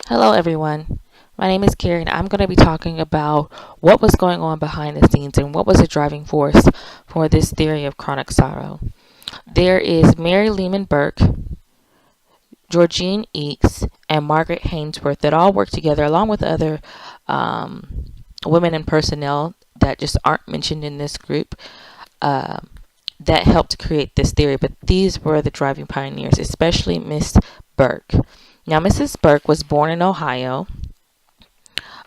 Hello, everyone. My name is Carrie, and I'm going to be talking about what was going on behind the scenes and what was the driving force for this theory of chronic sorrow. There is Mary Lehman Burke, Georgine Eakes, and Margaret Hainsworth that all work together along with other women and personnel that just aren't mentioned in this group um, that helped create this theory. But these were the driving pioneers, especially Miss Burke. Now, Mrs. Burke was born in Ohio.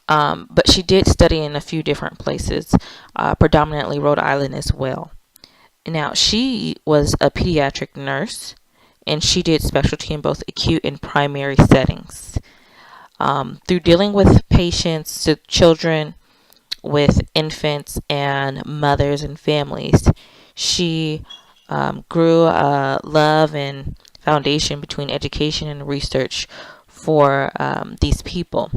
But she did study in a few different places, predominantly Rhode Island as well. Now, she was a pediatric nurse, and she did specialty in both acute and primary settings. Through dealing with patients, so children, with infants, and mothers and families, she grew a love and foundation between education and research for these people.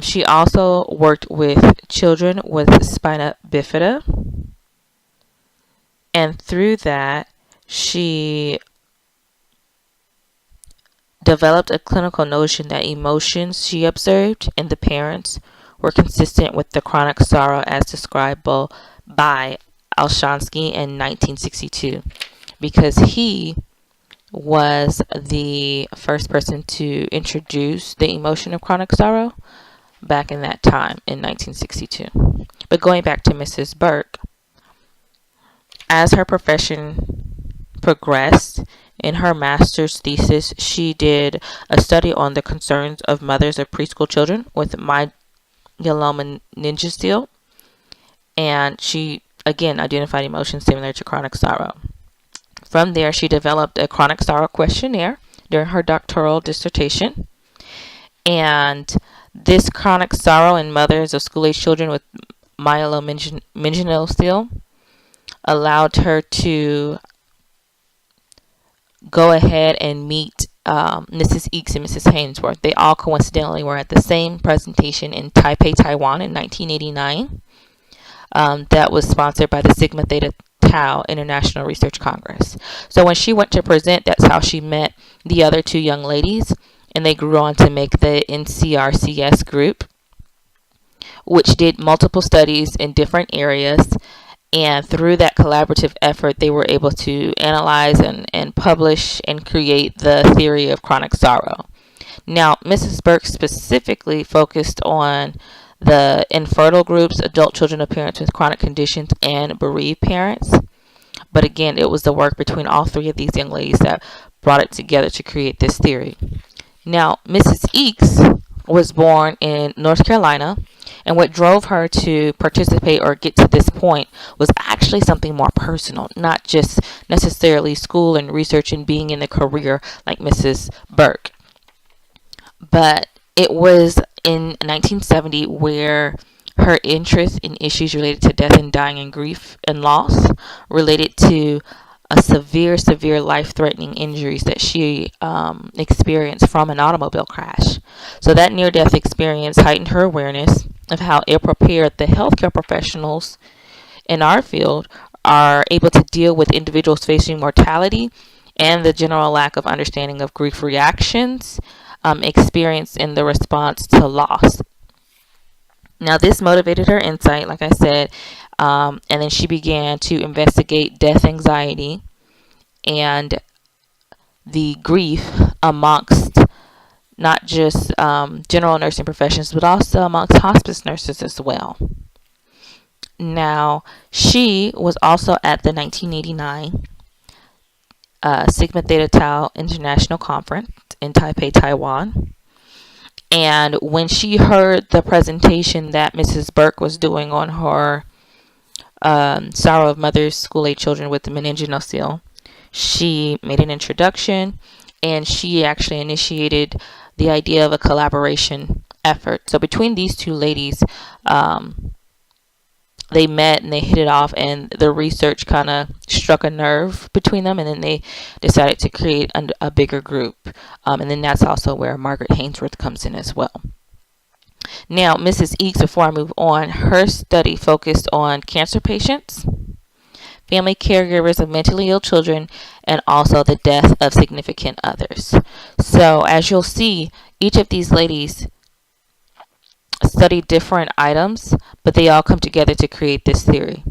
She also worked with children with spina bifida, and through that, she developed a clinical notion that emotions she observed in the parents were consistent with the chronic sorrow as described by Olshansky in 1962, because he was the first person to introduce the emotion of chronic sorrow back in that time in 1962. But going back to Mrs. Burke, as her profession progressed, in her master's thesis, she did a study on the concerns of mothers of preschool children with myelomeningocele, and she again identified emotions similar to chronic sorrow. From there, she developed a chronic sorrow questionnaire during her doctoral dissertation, and this chronic sorrow in mothers of school-age children with myelomeningocele allowed her to go ahead and meet Mrs. Eakes and Mrs. Hainsworth. They all coincidentally were at the same presentation in Taipei, Taiwan in 1989 that was sponsored by the Sigma Theta Tau International Research Congress. So when she went to present, that's how she met the other two young ladies, and they grew on to make the NCRCS group, which did multiple studies in different areas. And through that collaborative effort, they were able to analyze and publish and create the theory of chronic sorrow. Now, Mrs. Burke specifically focused on the infertile groups, adult children of parents with chronic conditions, and bereaved parents. But again, it was the work between all three of these young ladies that brought it together to create this theory. Now, Mrs. Eakes was born in North Carolina, and what drove her to participate or get to this point was actually something more personal, not just necessarily school and research and being in the career like Mrs. Burke. But it was in 1970 where her interest in issues related to death and dying and grief and loss related to a severe life-threatening injuries that she experienced from an automobile crash. So that near-death experience heightened her awareness of how ill-prepared the healthcare professionals in our field are able to deal with individuals facing mortality and the general lack of understanding of grief reactions experienced in the response to loss. Now, this motivated her insight, like I said, and then she began to investigate death anxiety and the grief amongst not just general nursing professions, but also amongst hospice nurses as well. Now, she was also at the 1989 Sigma Theta Tau International Conference in Taipei, Taiwan. And when she heard the presentation that Mrs. Burke was doing on her sorrow of mothers, school-age children with meningocele, she made an introduction, and she actually initiated the idea of a collaboration effort. So between these two ladies, they met and they hit it off, and the research kind of struck a nerve between them, and then they decided to create a bigger group. And then that's also where Margaret Hainsworth comes in as well. Now, Mrs. Eakes, before I move on, her study focused on cancer patients, family caregivers of mentally ill children, and also the death of significant others. So as you'll see, each of these ladies study different items, but they all come together to create this theory.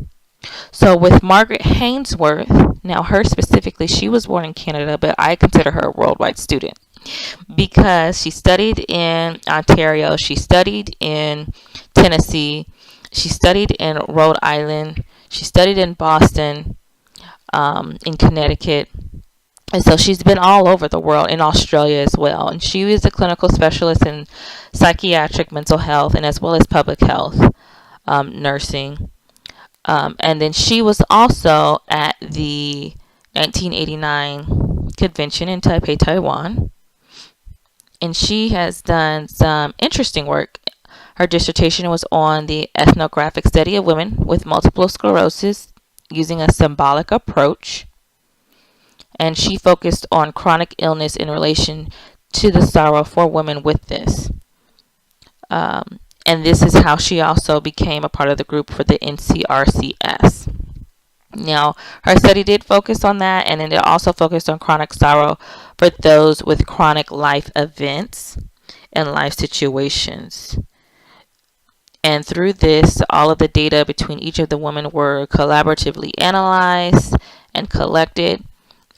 So with Margaret Hainsworth, now her specifically, she was born in Canada, but I consider her a worldwide student because she studied in Ontario, she studied in Tennessee, she studied in Rhode Island, she studied in Boston, in Connecticut. And so she's been all over the world, in Australia as well. And she was a clinical specialist in psychiatric mental health and as well as public health, nursing. And then she was also at the 1989 convention in Taipei, Taiwan. And she has done some interesting work. Her dissertation was on the ethnographic study of women with multiple sclerosis using a symbolic approach. And she focused on chronic illness in relation to the sorrow for women with this. And this is how she also became a part of the group for the NCRCS. Now, her study did focus on that, and then it also focused on chronic sorrow for those with chronic life events and life situations. And through this, all of the data between each of the women were collaboratively analyzed and collected.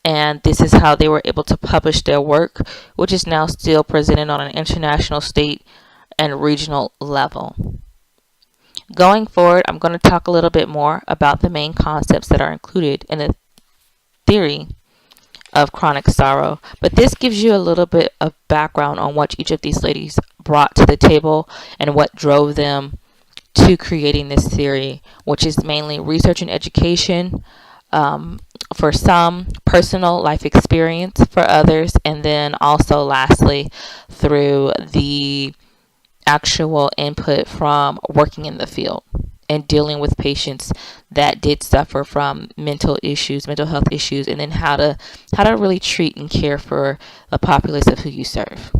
And this is how they were able to publish their work, which is now still presented on an international, state, and regional level. Going forward, I'm going to talk a little bit more about the main concepts that are included in the theory of chronic sorrow. But this gives you a little bit of background on what each of these ladies brought to the table and what drove them to creating this theory, which is mainly research and education, for some, personal life experience for others, and then also lastly through the actual input from working in the field and dealing with patients that did suffer from mental health issues, and then how to really treat and care for the populace of who you serve.